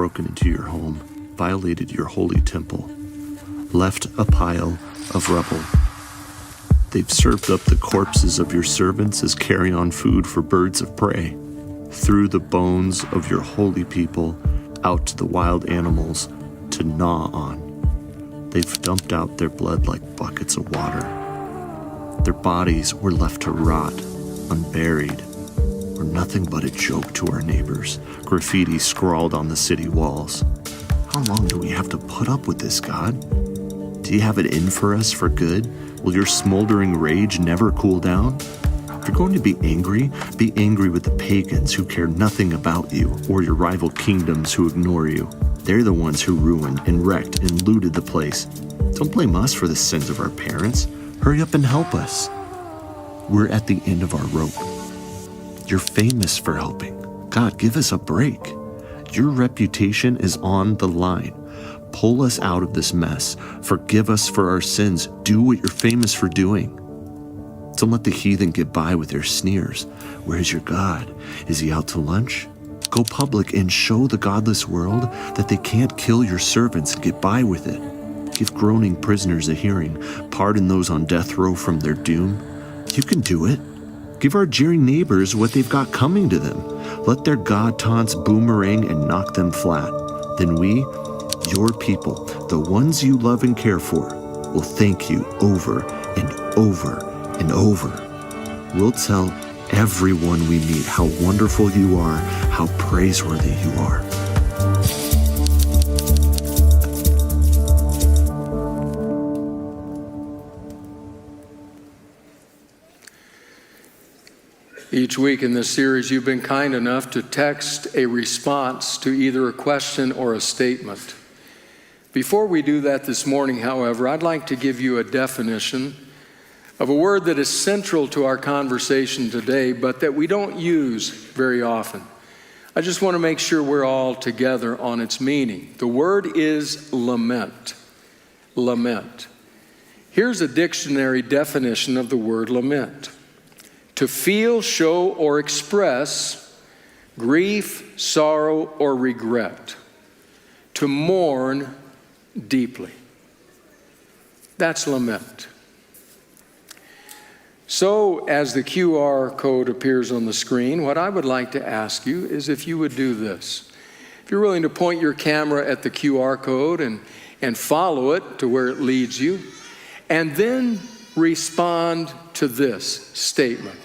broken into your home, violated your holy temple, left a pile of rubble. They've served up the corpses of your servants as carry-on food for birds of prey, threw the bones of your holy people out to the wild animals to gnaw on. They've dumped out their blood like buckets of water. Their bodies were left to rot, unburied, or nothing but a joke to our neighbors, graffiti scrawled on the city walls. How long do we have to put up with this, God? Do you have it in for us for good? Will your smoldering rage never cool down? If you're going to be angry with the pagans who care nothing about you, or your rival kingdoms who ignore you. They're the ones who ruined and wrecked and looted the place. Don't blame us for the sins of our parents. Hurry up and help us. We're at the end of our rope. You're famous for helping. God, give us a break. Your reputation is on the line. Pull us out of this mess. Forgive us for our sins. Do what you're famous for doing. Don't let the heathen get by with their sneers. Where's your God? Is he out to lunch? Go public and show the godless world that they can't kill your servants and get by with it. Give groaning prisoners a hearing. Pardon those on death row from their doom. You can do it. Give our jeering neighbors what they've got coming to them. Let their God taunts boomerang and knock them flat. Then we, your people, the ones you love and care for, will thank you over and over and over. We'll tell everyone we meet how wonderful you are, how praiseworthy you are. Each week in this series, you've been kind enough to text a response to either a question or a statement. Before we do that this morning, however, I'd like to give you a definition of a word that is central to our conversation today, but that we don't use very often. I just want to make sure we're all together on its meaning. The word is lament. Lament. Here's a dictionary definition of the word lament. To feel, show, or express grief, sorrow, or regret. To mourn deeply. That's lament. So, as the QR code appears on the screen, what I would like to ask you is if you would do this. If you're willing to point your camera at the QR code and follow it to where it leads you, and then respond to this statement.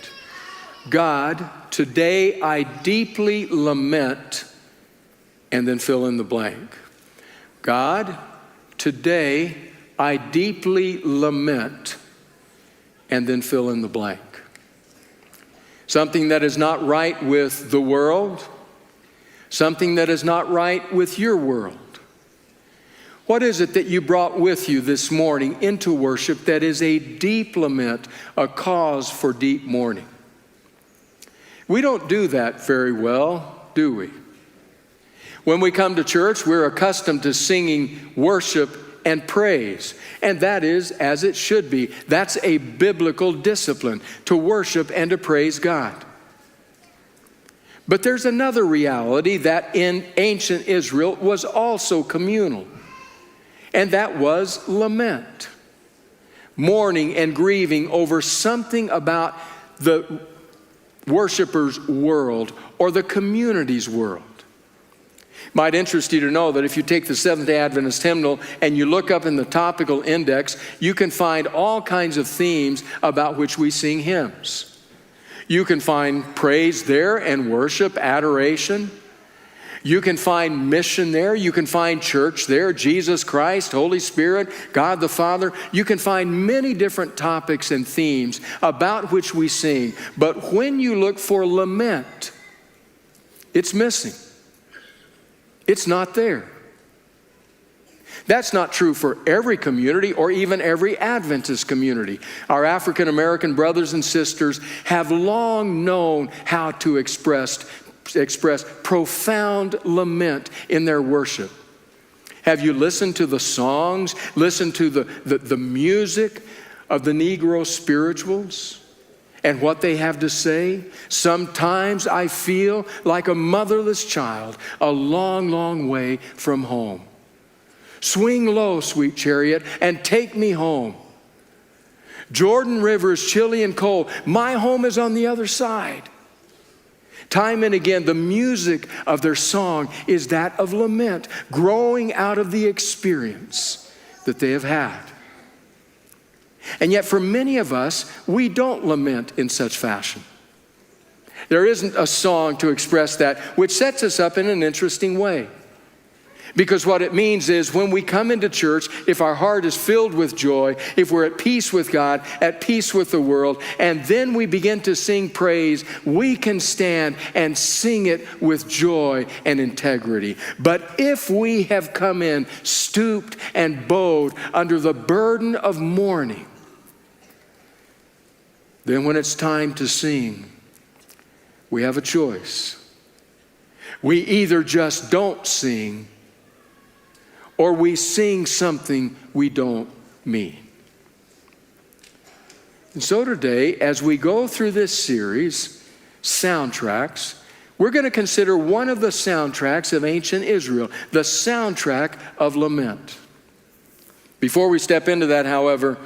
God, today I deeply lament, and then fill in the blank. God, today I deeply lament, and then fill in the blank. Something that is not right with the world, something that is not right with your world. What is it that you brought with you this morning into worship that is a deep lament, a cause for deep mourning? We don't do that very well, do we? When we come to church, we're accustomed to singing worship and praise, and that is as it should be. That's a biblical discipline, to worship and to praise God. But there's another reality that in ancient Israel was also communal, and that was lament. Mourning and grieving over something about the worshiper's world or the community's world. Might interest you to know that if you take the Seventh-day Adventist hymnal and you look up in the topical index, you can find all kinds of themes about which we sing hymns. You can find praise there and worship, adoration. You can find mission there. You can find church there, Jesus Christ, Holy Spirit, God the Father. You can find many different topics and themes about which we sing. But when you look for lament, it's missing. It's not there. That's not true for every community or even every Adventist community. Our African American brothers and sisters have long known how to express profound lament in their worship. Have you listened to the songs, listened to the music of the Negro spirituals? and what they have to say. Sometimes I feel like a motherless child, a long, long way from home. Swing low, sweet chariot, and take me home. Jordan River is chilly and cold. My home is on the other side. Time and again, the music of their song is that of lament, growing out of the experience that they have had. And yet for many of us, we don't lament in such fashion. There isn't a song to express that, which sets us up in an interesting way. Because what it means is when we come into church, if our heart is filled with joy, if we're at peace with God, at peace with the world, and then we begin to sing praise, we can stand and sing it with joy and integrity. But if we have come in stooped and bowed under the burden of mourning, then when it's time to sing, we have a choice. We either just don't sing, or we sing something we don't mean. And so today, as we go through this series, Soundtracks, we're going to consider one of the soundtracks of ancient Israel, the soundtrack of lament. Before we step into that, however,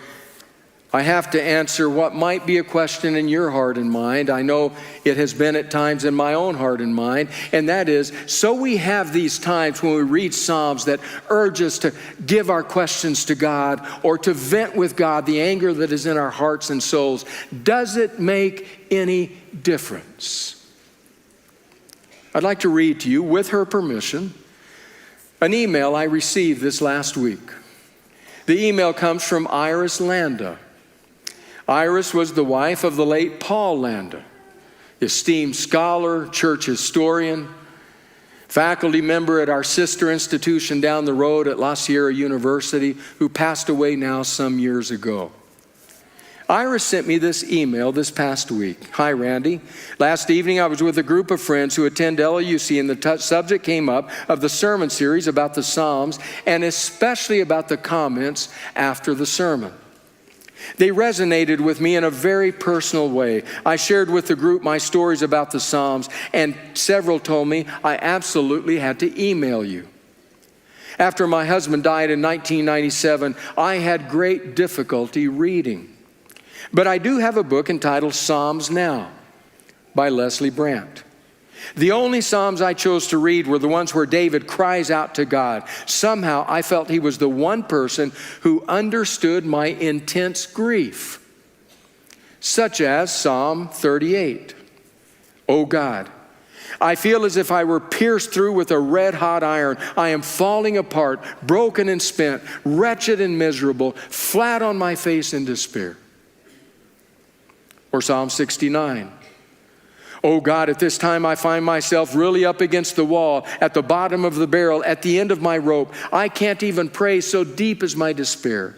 I have to answer what might be a question in your heart and mind. I know it has been at times in my own heart and mind, and that is, so we have these times when we read Psalms that urge us to give our questions to God or to vent with God the anger that is in our hearts and souls. Does it make any difference? I'd like to read to you, with her permission, an email I received this last week. The email comes from Iris Landa. Iris was the wife of the late Paul Landa, esteemed scholar, church historian, faculty member at our sister institution down the road at La Sierra University, who passed away now some years ago. Iris sent me this email this past week. Hi, Randy. Last evening I was with a group of friends who attend LUC, and the subject came up of the sermon series about the Psalms, and especially about the comments after the sermon. They resonated with me in a very personal way. I shared with the group my stories about the Psalms, and several told me I absolutely had to email you. After my husband died in 1997, I had great difficulty reading. But I do have a book entitled Psalms Now by Leslie Brandt. The only Psalms I chose to read were the ones where David cries out to God. Somehow I felt he was the one person who understood my intense grief. Such as Psalm 38. Oh God, I feel as if I were pierced through with a red-hot iron. I am falling apart, broken and spent, wretched and miserable, flat on my face in despair. Or Psalm 69. Oh God, at this time I find myself really up against the wall, at the bottom of the barrel, at the end of my rope. I can't even pray, so deep is my despair.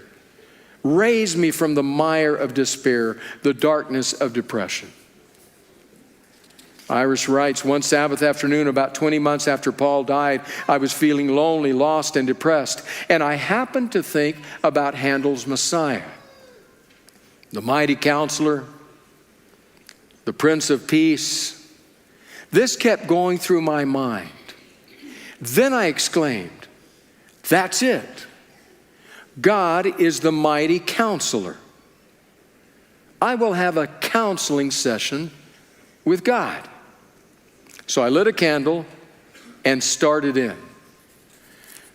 Raise me from the mire of despair, the darkness of depression. Iris writes, one Sabbath afternoon, about 20 months after Paul died, I was feeling lonely, lost, and depressed, and I happened to think about Handel's Messiah, the mighty counselor, the Prince of Peace. This kept going through my mind. Then I exclaimed, that's it. God is the mighty counselor. I will have a counseling session with God. So I lit a candle and started in.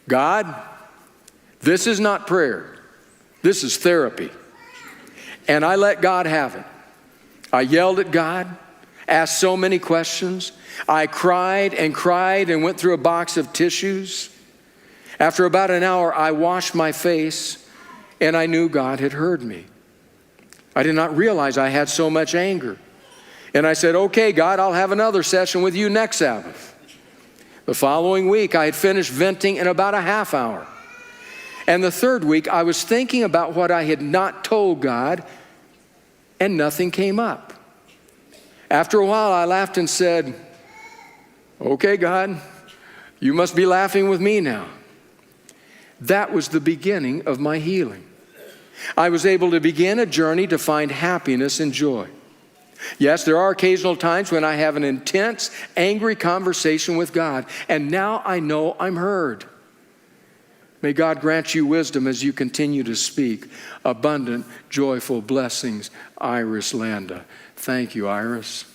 God, this is not prayer. This is therapy. And I let God have it. I yelled at God, asked so many questions. I cried and went through a box of tissues. After about an hour, I washed my face, and I knew God had heard me. I did not realize I had so much anger. And I said, okay, God, I'll have another session with you next Sabbath. The following week, I had finished venting in about a half hour. And the third week, I was thinking about what I had not told God, and nothing came up. After a while, I laughed and said, okay, God, you must be laughing with me now. That was the beginning of my healing. I was able to begin a journey to find happiness and joy. Yes, there are occasional times when I have an intense, angry conversation with God, and now I know I'm heard. May God grant you wisdom as you continue to speak. Abundant, joyful blessings, Iris Landa. Thank you, Iris.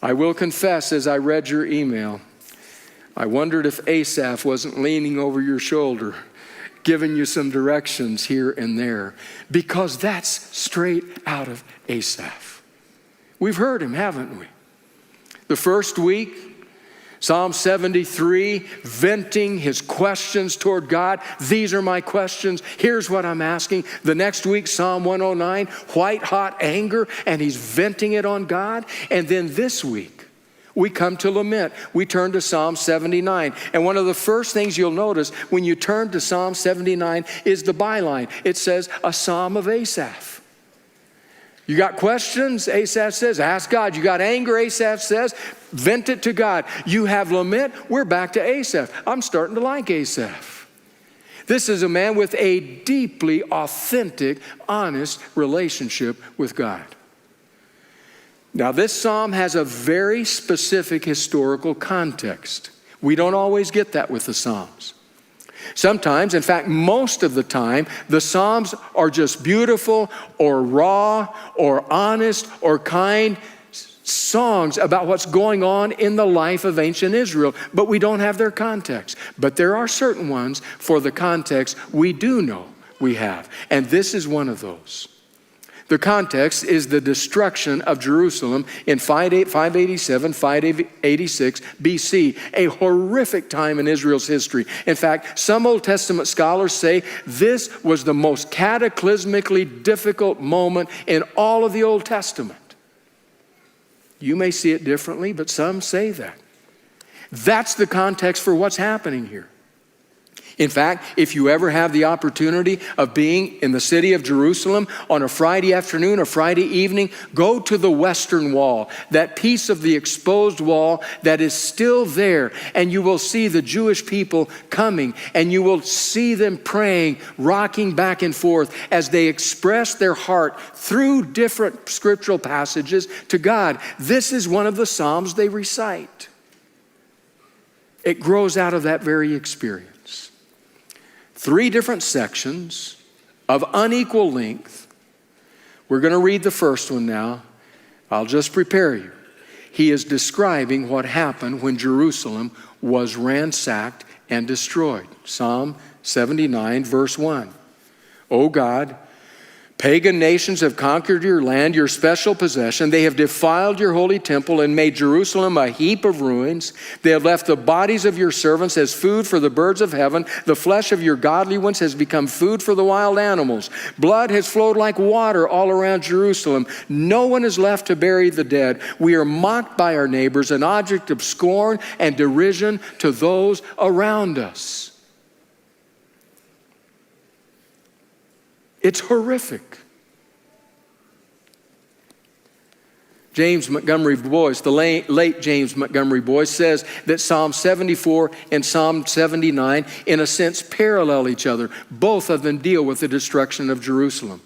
I will confess, as I read your email, I wondered if Asaph wasn't leaning over your shoulder, giving you some directions here and there, because that's straight out of Asaph. We've heard him, haven't we? The first week, Psalm 73, venting his questions toward God. These are my questions. Here's what I'm asking. The next week, Psalm 109, white hot anger, and he's venting it on God. And then this week, we come to lament. We turn to Psalm 79. And one of the first things you'll notice when you turn to Psalm 79 is the byline. It says, a psalm of Asaph. You got questions? Asaph says, ask God. You got anger? Asaph says, vent it to God. You have lament? We're back to Asaph. I'm starting to like Asaph. This is a man with a deeply authentic, honest relationship with God. Now, this psalm has a very specific historical context. We don't always get that with the Psalms. Sometimes, in fact, most of the time, the Psalms are just beautiful or raw or honest or kind songs about what's going on in the life of ancient Israel, but we don't have their context. But there are certain ones for the context we do know we have, and this is one of those. The context is the destruction of Jerusalem in 587, 586 BC, a horrific time in Israel's history. In fact, some Old Testament scholars say this was the most cataclysmically difficult moment in all of the Old Testament. You may see it differently, but some say that. That's the context for what's happening here. In fact, if you ever have the opportunity of being in the city of Jerusalem on a Friday afternoon or Friday evening, go to the Western Wall, that piece of the exposed wall that is still there, and you will see the Jewish people coming, and you will see them praying, rocking back and forth as they express their heart through different scriptural passages to God. This is one of the Psalms they recite. It grows out of that very experience. 3 different sections of unequal length. We're going to read the first one now. I'll just prepare you. He is describing what happened when Jerusalem was ransacked and destroyed. Psalm 79, verse 1. O God, pagan nations have conquered your land, your special possession. They have defiled your holy temple and made Jerusalem a heap of ruins. They have left the bodies of your servants as food for the birds of heaven. The flesh of your godly ones has become food for the wild animals. Blood has flowed like water all around Jerusalem. No one is left to bury the dead. We are mocked by our neighbors, an object of scorn and derision to those around us. It's horrific. James Montgomery Boyce, the late James Montgomery Boyce, says that Psalm 74 and Psalm 79, in a sense, parallel each other. Both of them deal with the destruction of Jerusalem.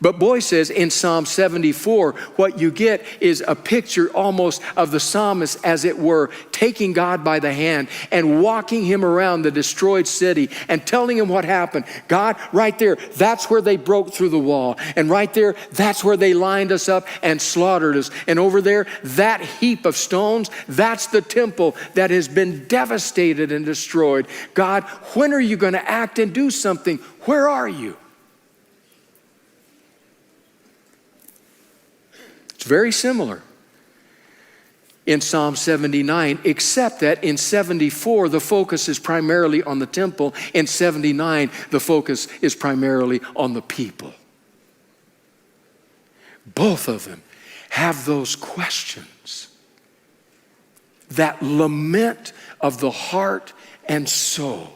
But Boyce says in Psalm 74, what you get is a picture almost of the psalmist, as it were, taking God by the hand and walking him around the destroyed city and telling him what happened. God, right there, that's where they broke through the wall. And right there, that's where they lined us up and slaughtered us. And over there, that heap of stones, that's the temple that has been devastated and destroyed. God, when are you going to act and do something? Where are you? It's very similar in Psalm 79, except that in 74, the focus is primarily on the temple. In 79, the focus is primarily on the people. Both of them have those questions, that lament of the heart and soul.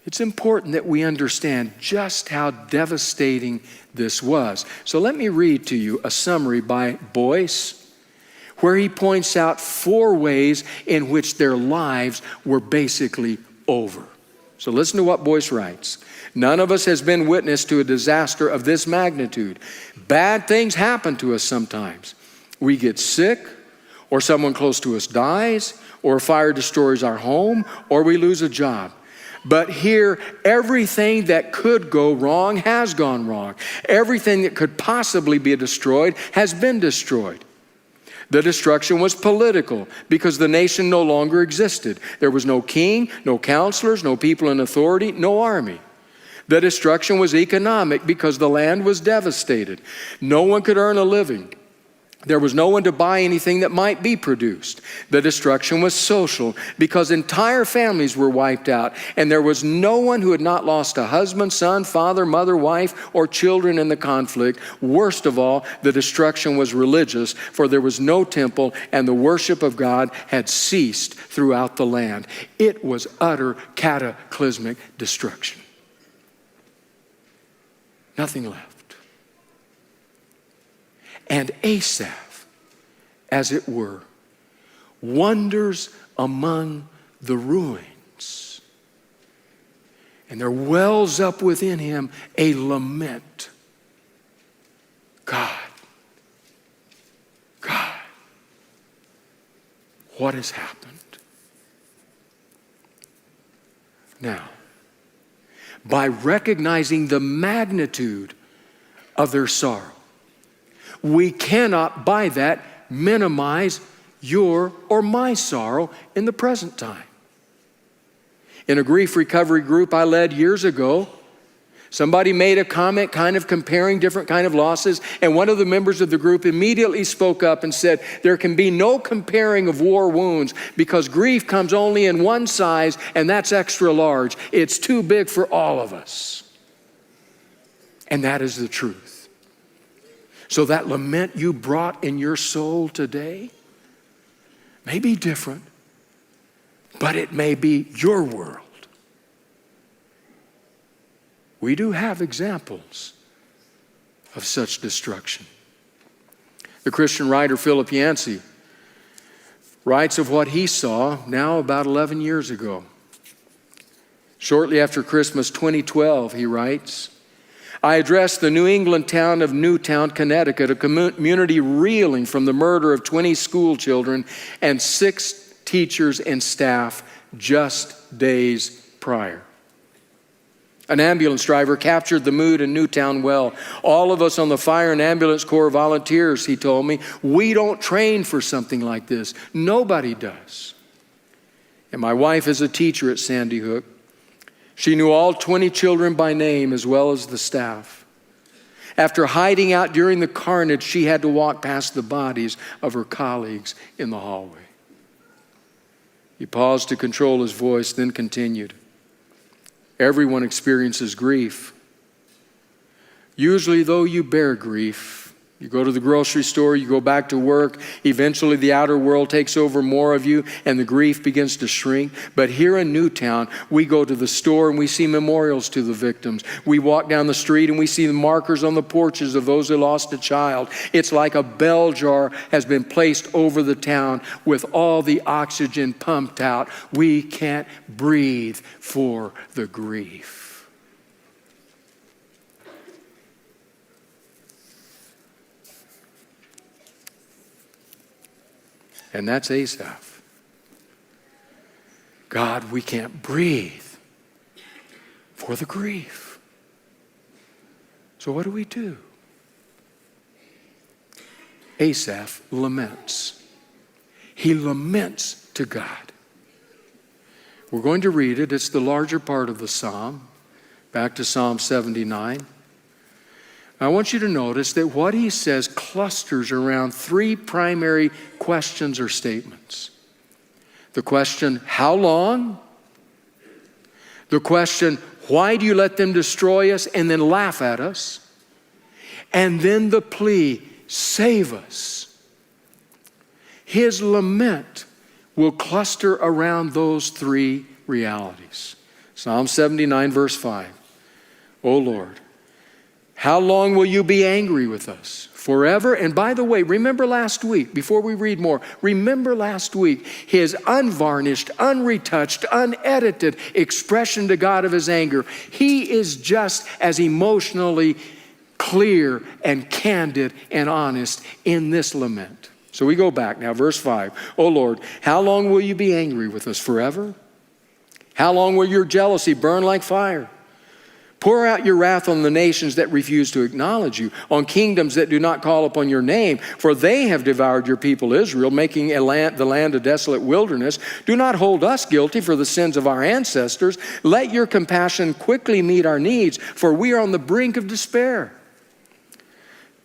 It's important that we understand just how devastating this was. So let me read to you a summary by Boyce, where he points out 4 ways in which their lives were basically over. So listen to what Boyce writes. None of us has been witness to a disaster of this magnitude. Bad things happen to us sometimes. We get sick, or someone close to us dies, or a fire destroys our home, or we lose a job. But here, everything that could go wrong has gone wrong. Everything that could possibly be destroyed has been destroyed. The destruction was political because the nation no longer existed. There was no king, no counselors, no people in authority, no army. The destruction was economic because the land was devastated. No one could earn a living. There was no one to buy anything that might be produced. The destruction was social because entire families were wiped out, and there was no one who had not lost a husband, son, father, mother, wife, or children in the conflict. Worst of all, the destruction was religious, for there was no temple, and the worship of God had ceased throughout the land. It was utter cataclysmic destruction. Nothing left. And Asaph, as it were, wanders among the ruins. And there wells up within him a lament. God, what has happened? Now, by recognizing the magnitude of their sorrow, we cannot by that minimize your or my sorrow in the present time. In a grief recovery group I led years ago, somebody made a comment kind of comparing different kind of losses, and one of the members of the group immediately spoke up and said, there can be no comparing of war wounds because grief comes only in one size, and that's extra large. It's too big for all of us. And that is the truth. So that lament you brought in your soul today may be different, but it may be your world. We do have examples of such destruction. The Christian writer Philip Yancey writes of what he saw now about 11 years ago. Shortly after Christmas 2012, he writes, I addressed the New England town of Newtown, Connecticut, a community reeling from the murder of 20 school children and 6 teachers and staff just days prior. An ambulance driver captured the mood in Newtown well. All of us on the Fire and Ambulance Corps volunteers, he told me, we don't train for something like this. Nobody does. And my wife is a teacher at Sandy Hook. She knew all 20 children by name as well as the staff. After hiding out during the carnage, she had to walk past the bodies of her colleagues in the hallway. He paused to control his voice, then continued. Everyone experiences grief. Usually, though, you bear grief. You go to the grocery store, you go back to work, eventually the outer world takes over more of you and the grief begins to shrink. But here in Newtown, we go to the store and we see memorials to the victims. We walk down the street and we see the markers on the porches of those who lost a child. It's like a bell jar has been placed over the town with all the oxygen pumped out. We can't breathe for the grief. And that's Asaph. God, we can't breathe for the grief. So what do? Asaph laments. He laments to God. We're going to read it. It's the larger part of the psalm. Back to Psalm 79. I want you to notice that what he says clusters around 3 primary questions or statements. The question, how long? The question, why do you let them destroy us and then laugh at us? And then the plea, save us. His lament will cluster around those 3 realities. Psalm 79, verse 5. O Lord, How long will you be angry with us? Forever? And by the way, remember last week, before we read more, remember last week, his unvarnished, unretouched, unedited expression to God of his anger. He is just as emotionally clear and candid and honest in this lament. So we go back now, verse 5. O Lord, how long will you be angry with us? Forever? How long will your jealousy burn like fire? Pour out your wrath on the nations that refuse to acknowledge you, on kingdoms that do not call upon your name, for they have devoured your people Israel, making the land a desolate wilderness. Do not hold us guilty for the sins of our ancestors. Let your compassion quickly meet our needs, for we are on the brink of despair.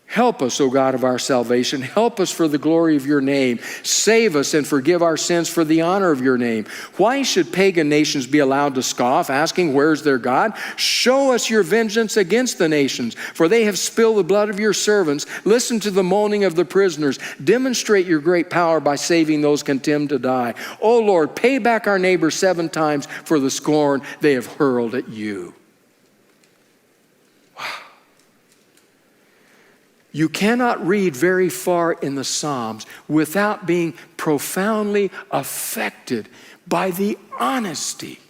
Help us, O God of our salvation. Help us for the glory of your name. Save us and forgive our sins for the honor of your name. Why should pagan nations be allowed to scoff, asking, where's their God? Show us your vengeance against the nations, for they have spilled the blood of your servants. Listen to the moaning of the prisoners. Demonstrate your great power by saving those condemned to die. O Lord, pay back our neighbors 7 times for the scorn they have hurled at you. You cannot read very far in the Psalms without being profoundly affected by the honesty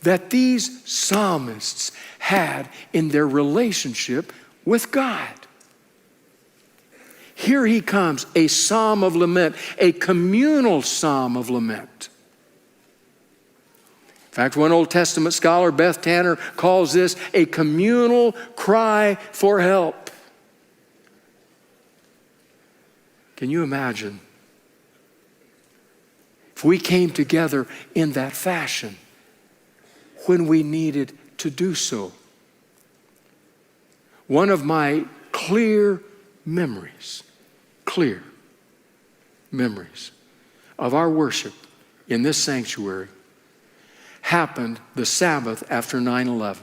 that these psalmists had in their relationship with God. Here he comes, a psalm of lament, a communal psalm of lament. In fact, one Old Testament scholar, Beth Tanner, calls this a communal cry for help. Can you imagine if we came together in that fashion when we needed to do so? One of my clear memories of our worship in this sanctuary happened the Sabbath after 9/11.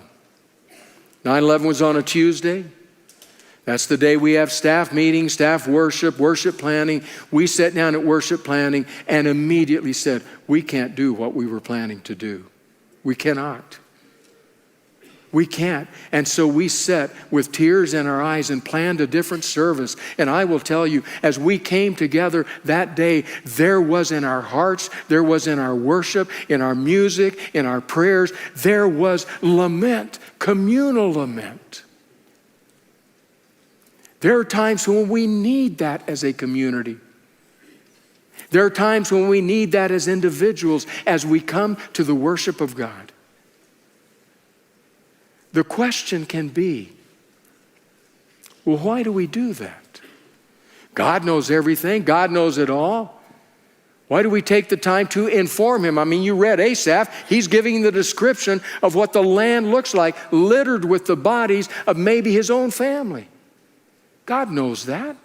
9/11 was on a Tuesday. That's the day we have staff meetings, staff worship planning. We sat down at worship planning and immediately said, we can't do what we were planning to do. We cannot. We can't. And so we sat with tears in our eyes and planned a different service. And I will tell you, as we came together that day, there was in our hearts, there was in our worship, in our music, in our prayers, there was lament, communal lament. There are times when we need that as a community. There are times when we need that as individuals as we come to the worship of God. The question can be, well, why do we do that? God knows everything. God knows it all. Why do we take the time to inform him? I mean, you read Asaph. He's giving the description of what the land looks like, littered with the bodies of maybe his own family. God knows that.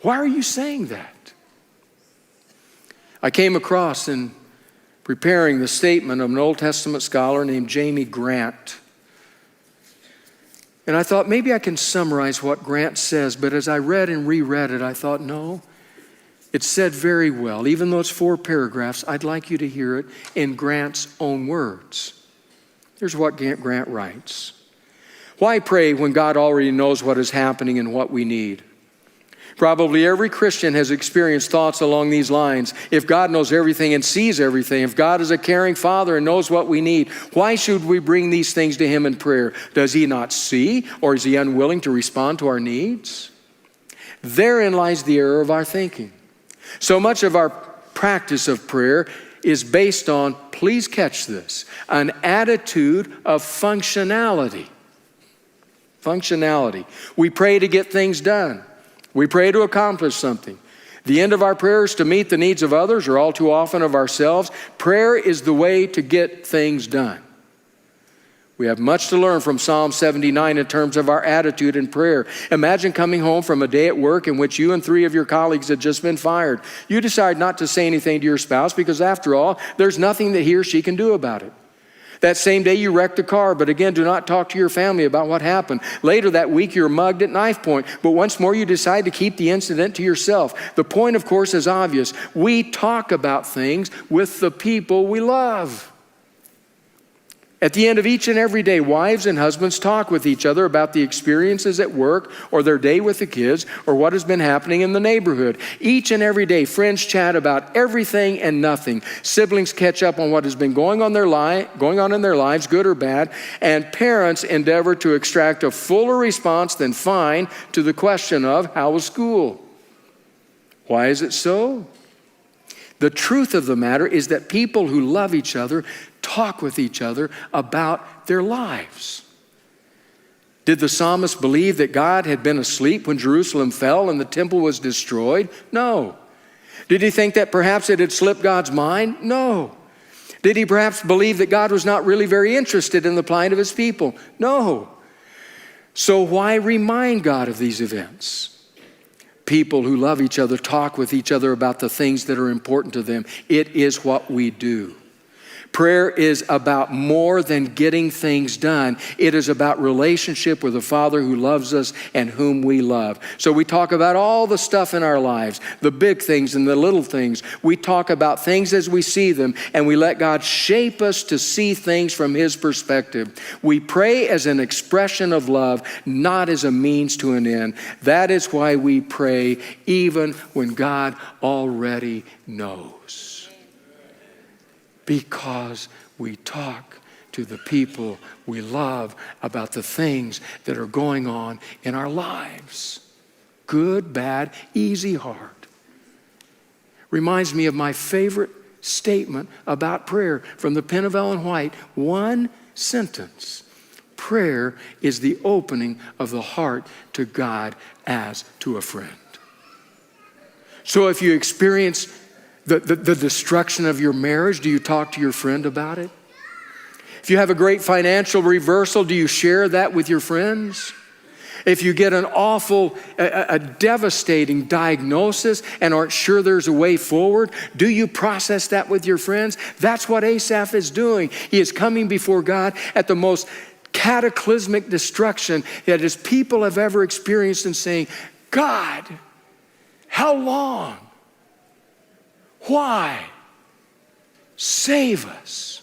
Why are you saying that? I came across in preparing the statement of an Old Testament scholar named Jamie Grant. And I thought maybe I can summarize what Grant says, but as I read and reread it, I thought, no, it's said very well. Even though it's 4 paragraphs, I'd like you to hear it in Grant's own words. Here's what Grant writes. Why pray when God already knows what is happening and what we need? Probably every Christian has experienced thoughts along these lines. If God knows everything and sees everything, if God is a caring Father and knows what we need, why should we bring these things to him in prayer? Does he not see, or is he unwilling to respond to our needs? Therein lies the error of our thinking. So much of our practice of prayer is based on, please catch this, an attitude of functionality. Functionality. We pray to get things done. We pray to accomplish something. The end of our prayer is to meet the needs of others, or all too often of ourselves. Prayer is the way to get things done. We have much to learn from Psalm 79 in terms of our attitude in prayer. Imagine coming home from a day at work in which you and 3 of your colleagues had just been fired. You decide not to say anything to your spouse because, after all, there's nothing that he or she can do about it. That same day you wrecked a car, but again, do not talk to your family about what happened. Later that week, you're mugged at knife point, but once more you decide to keep the incident to yourself. The point, of course, is obvious. We talk about things with the people we love. At the end of each and every day, wives and husbands talk with each other about the experiences at work or their day with the kids or what has been happening in the neighborhood. Each and every day, friends chat about everything and nothing. Siblings catch up on what has been going on in their lives, good or bad, and parents endeavor to extract a fuller response than fine to the question of, how was school? Why is it so? The truth of the matter is that people who love each other talk with each other about their lives. Did the psalmist believe that God had been asleep when Jerusalem fell and the temple was destroyed? No. Did he think that perhaps it had slipped God's mind? No. Did he perhaps believe that God was not really very interested in the plight of his people? No. So why remind God of these events? People who love each other talk with each other about the things that are important to them. It is what we do. Prayer is about more than getting things done. It is about relationship with the Father who loves us and whom we love. So we talk about all the stuff in our lives, the big things and the little things. We talk about things as we see them, and we let God shape us to see things from His perspective. We pray as an expression of love, not as a means to an end. That is why we pray even when God already knows. Because we talk to the people we love about the things that are going on in our lives. Good, bad, easy, hard. Reminds me of my favorite statement about prayer from the pen of Ellen White. One sentence. Prayer is the opening of the heart to God as to a friend. So if you experience the destruction of your marriage, do you talk to your friend about it? If you have a great financial reversal, do you share that with your friends? If you get an awful, a devastating diagnosis and aren't sure there's a way forward, do you process that with your friends? That's what Asaph is doing. He is coming before God at the most cataclysmic destruction that his people have ever experienced and saying, God, how long? Why? Save us.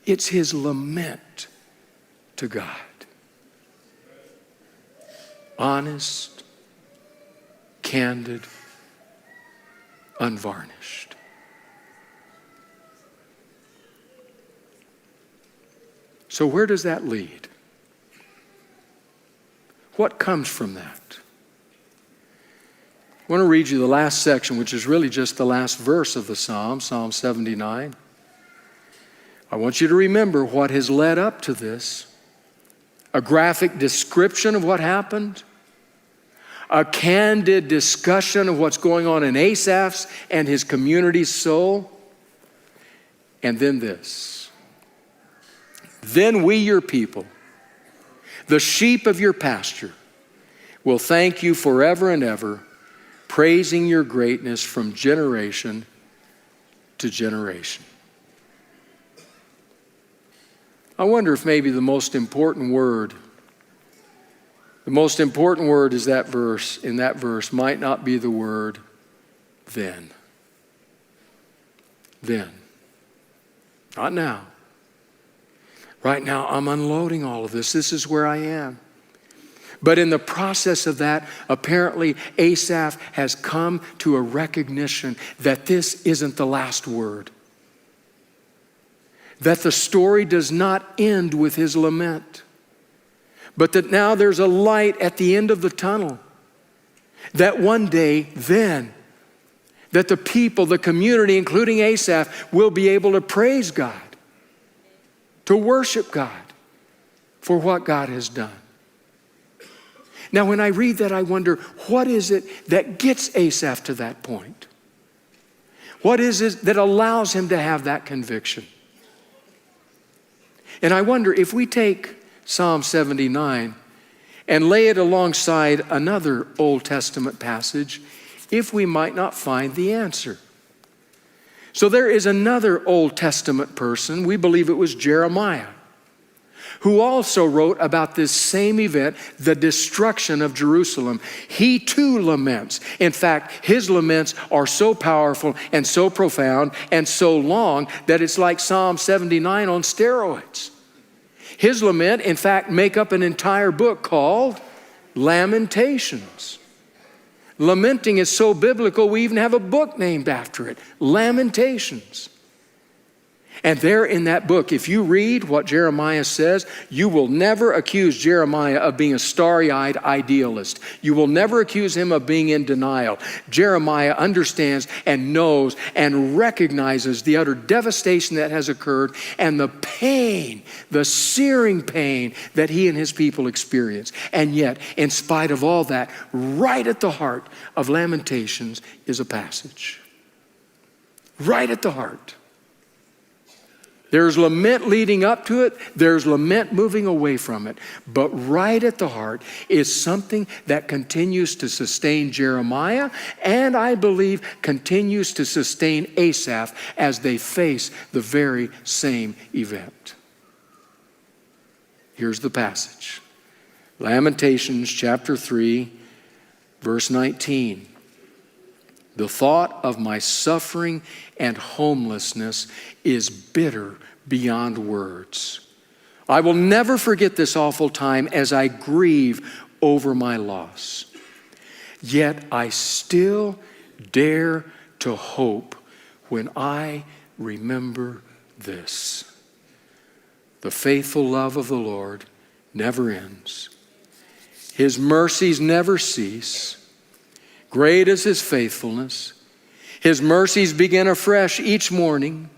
It's his lament to God. Honest, candid, unvarnished. So where does that lead? What comes from that? I want to read you the last section, which is really just the last verse of the Psalm, Psalm 79. I want you to remember what has led up to this. A graphic description of what happened. A candid discussion of what's going on in Asaph's and his community's soul. And then this. Then we, your people, the sheep of your pasture, will thank you forever and ever, praising your greatness from generation to generation. I wonder if maybe the most important word is that verse, in that verse, might not be the word then. Then. Not now. Right now, I'm unloading all of this. This is where I am. But in the process of that, apparently Asaph has come to a recognition that this isn't the last word. That the story does not end with his lament, but that now there's a light at the end of the tunnel. That one day, then, that the people, the community, including Asaph, will be able to praise God, to worship God for what God has done. Now, when I read that, I wonder, what is it that gets Asaph to that point? What is it that allows him to have that conviction? And I wonder if we take Psalm 79 and lay it alongside another Old Testament passage, if we might not find the answer. So there is another Old Testament person, we believe it was Jeremiah, who also wrote about this same event, the destruction of Jerusalem. He too laments. In fact, his laments are so powerful and so profound and so long that it's like Psalm 79 on steroids. His lament, in fact, make up an entire book called Lamentations. Lamenting is so biblical, we even have a book named after it, Lamentations. And there in that book, if you read what Jeremiah says, you will never accuse Jeremiah of being a starry-eyed idealist. You will never accuse him of being in denial. Jeremiah understands and knows and recognizes the utter devastation that has occurred and the pain, the searing pain that he and his people experience. And yet, in spite of all that, right at the heart of Lamentations is a passage. Right at the heart. There's lament leading up to it. There's lament moving away from it. But right at the heart is something that continues to sustain Jeremiah and I believe continues to sustain Asaph as they face the very same event. Here's the passage. Lamentations chapter 3, verse 19. The thought of my suffering and homelessness is bitter beyond words. I will never forget this awful time as I grieve over my loss. Yet I still dare to hope when I remember this. The faithful love of the Lord never ends. His mercies never cease. Great is his faithfulness. His mercies begin afresh each morning.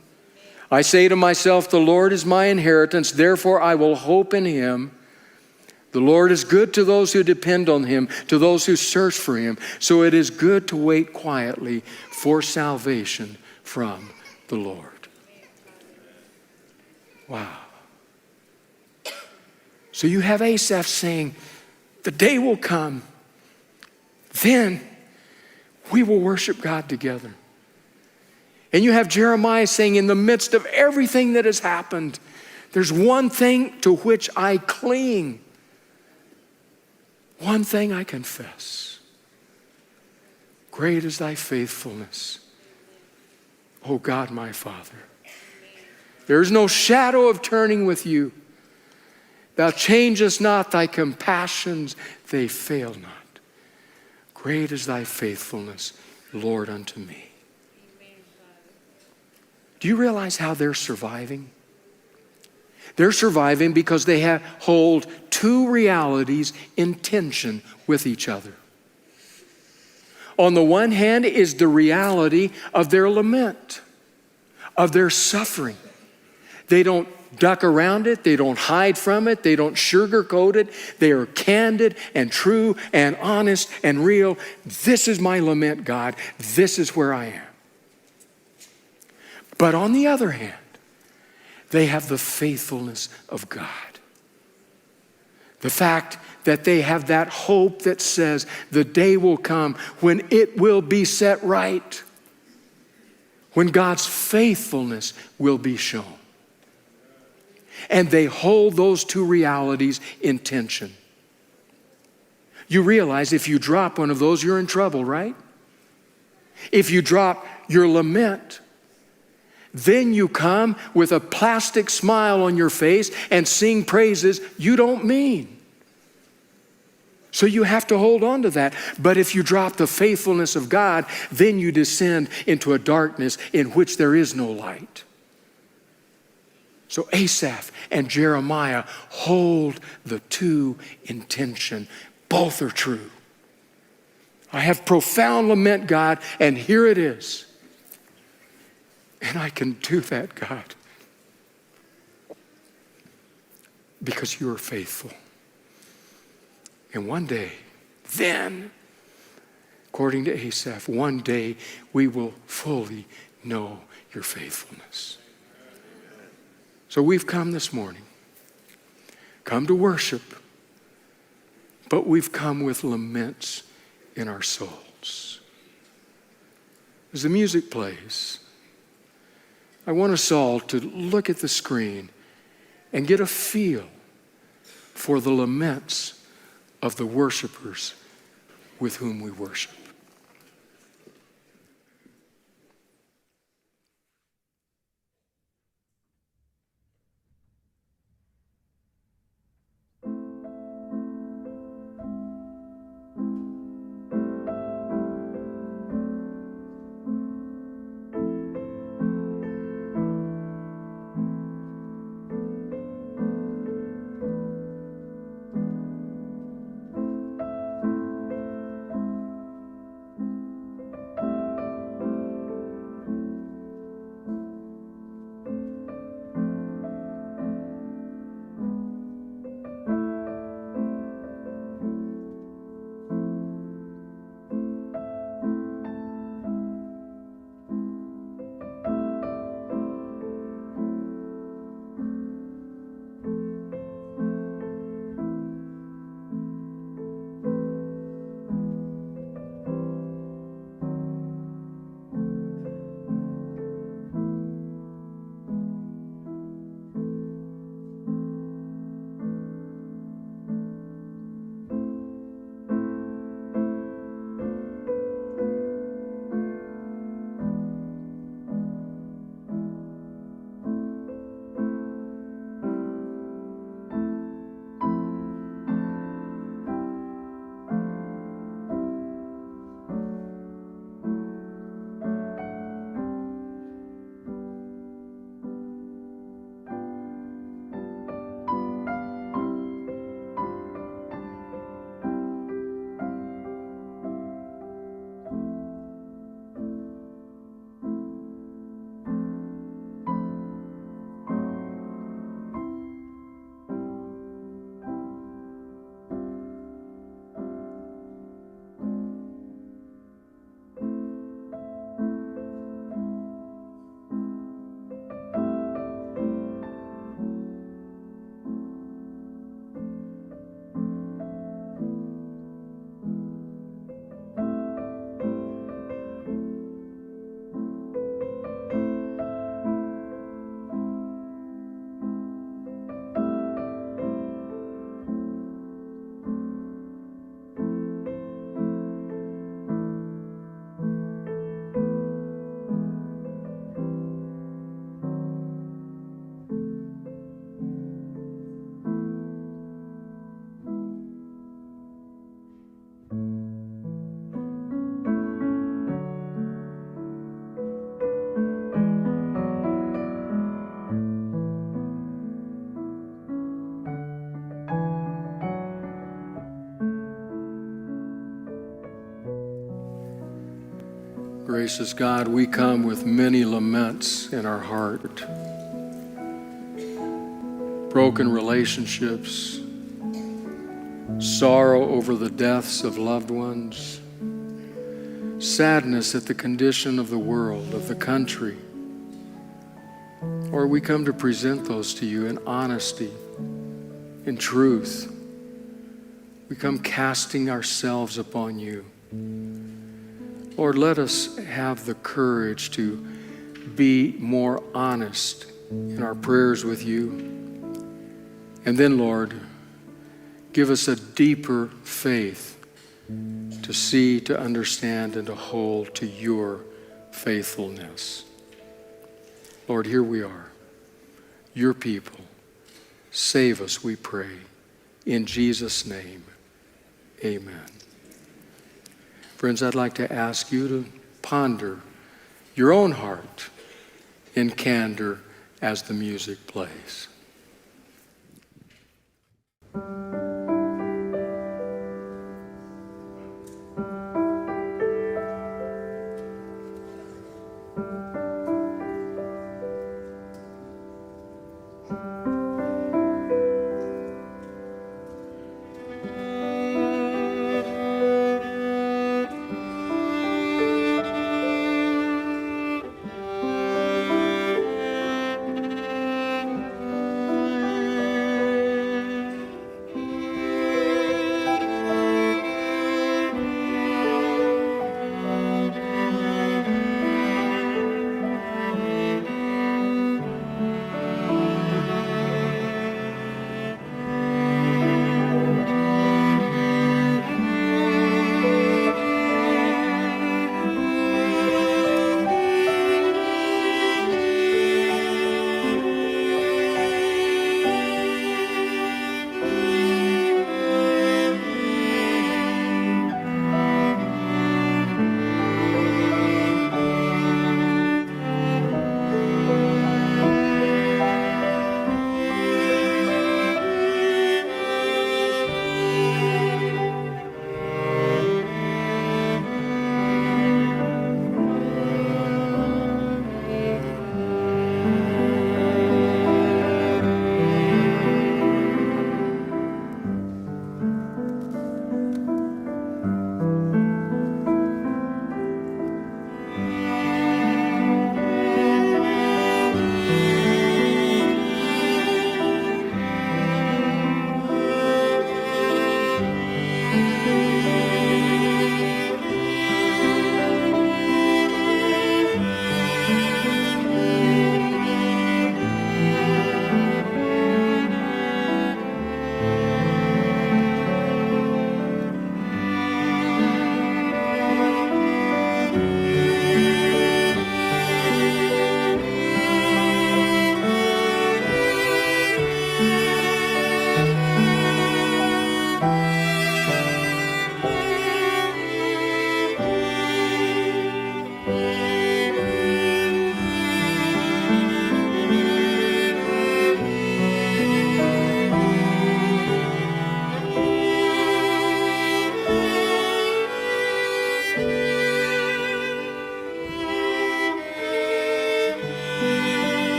I say to myself, the Lord is my inheritance, therefore I will hope in him. The Lord is good to those who depend on him, to those who search for him. So it is good to wait quietly for salvation from the Lord. Wow. So you have Asaph saying, the day will come, then we will worship God together. And you have Jeremiah saying, in the midst of everything that has happened, there's one thing to which I cling. One thing I confess. Great is thy faithfulness, O God my Father. There is no shadow of turning with you. Thou changest not, thy compassions, they fail not. Great is thy faithfulness, Lord, unto me. Do you realize how they're surviving? They're surviving because they hold two realities in tension with each other. On the one hand is the reality of their lament, of their suffering. They don't duck around it. They don't hide from it. They don't sugarcoat it. They are candid and true and honest and real. This is my lament, God. This is where I am. But on the other hand, they have the faithfulness of God. The fact that they have that hope that says the day will come when it will be set right, when God's faithfulness will be shown. And they hold those two realities in tension. You realize if you drop one of those, you're in trouble, right? If you drop your lament, then you come with a plastic smile on your face and sing praises you don't mean. So you have to hold on to that. But if you drop the faithfulness of God, then you descend into a darkness in which there is no light. So Asaph and Jeremiah hold the two in tension. Both are true. I have profound lament, God, and here it is. And I can do that, God, because you are faithful. And one day, then, according to Asaph, one day we will fully know your faithfulness. So we've come this morning, come to worship, but we've come with laments in our souls. As the music plays, I want us all to look at the screen and get a feel for the laments of the worshipers with whom we worship. Gracious God, we come with many laments in our heart. Broken relationships, sorrow over the deaths of loved ones, sadness at the condition of the world, of the country. Or we come to present those to you in honesty, in truth. We come casting ourselves upon you. Lord, let us have the courage to be more honest in our prayers with you. And then, Lord, give us a deeper faith to see, to understand, and to hold to your faithfulness. Lord, here we are, your people. Save us, we pray. In Jesus' name, amen. Friends, I'd like to ask you to ponder your own heart in candor as the music plays.